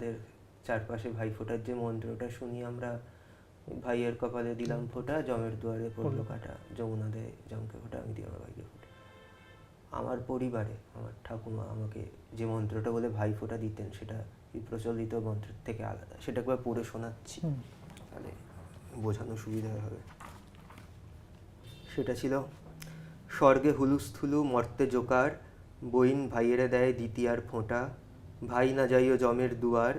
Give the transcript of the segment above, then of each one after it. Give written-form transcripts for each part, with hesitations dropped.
আমাদের চারপাশে ভাই ফোঁটার যে মন্ত্রটা শুনি আমরা, ভাইয়ের কপালে দিলাম ফোঁটা, জমের দুয়ারে পড়লো কাটা, যমুনা দেয় জমকে ফোঁটা, আমি দিই আমার ভাইকে ফোঁটা। আমার পরিবারে আমার ঠাকুমা আমাকে যে মন্ত্রটা বলে ভাই ফোঁটা দিতেন, সেটা এই প্রচলিত মন্ত্রের থেকে আলাদা। সেটা একবার পড়ে শোনাচ্ছি, তাহলে বোঝানো সুবিধা হবে। সেটা ছিল: স্বর্গে হুলুস্থুলু মর্তে জোকার, বইন ভাইয়েরে দেয় দ্বিতীয়ার ফোঁটা, ভাই না যাইও জমের দুয়ার,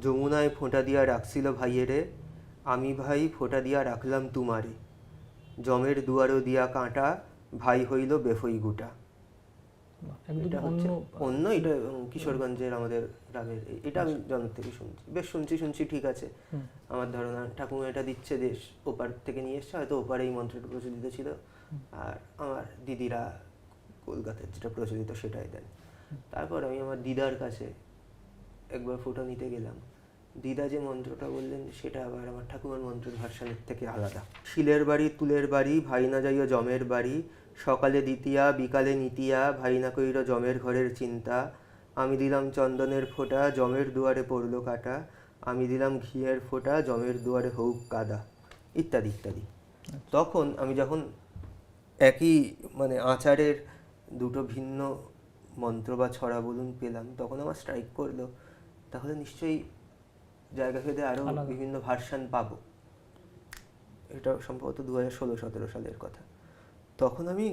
যমুনায় ফোঁটা দিয়া রাখছিল ভাইয়েরে, আমি ভাই ফোঁটা দিয়া রাখলাম তুমারে, জমের দুয়ারও দিয়া কাঁটা, ভাই হইল বেফই গুটা। এটা হচ্ছে অন্য, এটা কিশোরগঞ্জের আমাদের গ্রামের। এটা আমি জন্ম থেকে শুনছি, বেশ শুনছি ঠিক আছে। আমার ধারণা ঠাকুমা এটা দিচ্ছে দেশ ওপার থেকে নিয়ে এসছে, হয়তো ওপারে এই মন্ত্রটা প্রচলিত ছিল, আর আমার দিদিরা কলকাতার যেটা প্রচলিত সেটাই দেন। তারপর আমি আমার দিদার কাছে একবার ফোঁটা নিতে গেলাম। দিদা যে মন্ত্রটা বললেন সেটা আবার আমার ঠাকুমার মন্ত্রের ভার্সানের থেকে আলাদা। শিলের বাড়ি তুলের বাড়ি, ভাই না যাইও জমের বাড়ি, সকালে দ্বিতীয়া বিকালে নিতিয়া, ভাই না কইর জমের ঘরের চিন্তা, আমি দিলাম চন্দনের ফোঁটা, জমের দুয়ারে পড়লো কাটা, আমি দিলাম ঘিয়ের ফোঁটা, জমের দুয়ারে হউক কাদা, ইত্যাদি ইত্যাদি। তখন আমি যখন একই মানে আচারের দুটো ভিন্ন মন্ত্র বা ছড়া বলুন পেলাম, তখন আমার স্ট্রাইক করলো তাহলে নিশ্চয়ই জায়গা ভেদে আরও বিভিন্ন ভার্সান পাবো। এটা সম্ভবত 2016-17 সালের কথা। তখন আমি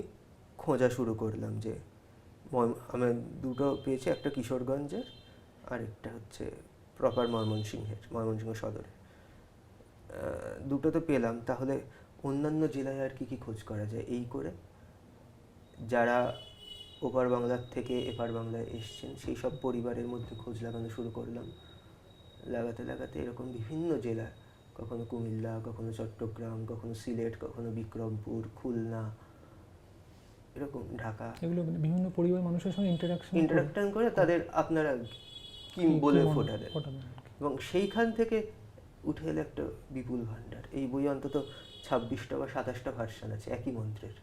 খোঁজা শুরু করলাম যে আমি দুটো পেয়েছি, একটা কিশোরগঞ্জের আর একটা হচ্ছে প্রপার ময়মনসিংহ সদরে। দুটো তো পেলাম, তাহলে অন্যান্য জেলায় আর কি খোঁজ করা যায়। এই করে যারা ওপার বাংলার থেকে এপার বাংলায় এসছেন সেই সব পরিবারের মধ্যে খোঁজ লাগানো শুরু করলাম। লাগাতে লাগাতে এরকম বিভিন্ন জেলা, কখনো কুমিল্লা, কখনো চট্টগ্রাম, কখনো সিলেট, কখনো বিক্রমপুর, খুলনা, এরকম ঢাকা, এগুলো বিভিন্ন পরিবার মানুষের সঙ্গে ইন্টারাকশন করে তাদের আপনারা কি বলে ফোঁটা দেন, এবং সেইখান থেকে উঠে এলো একটা বিপুল ভান্ডার। এই বই অন্তত 26টা বা 27টা ভার্সান আছে একই মন্ত্রের।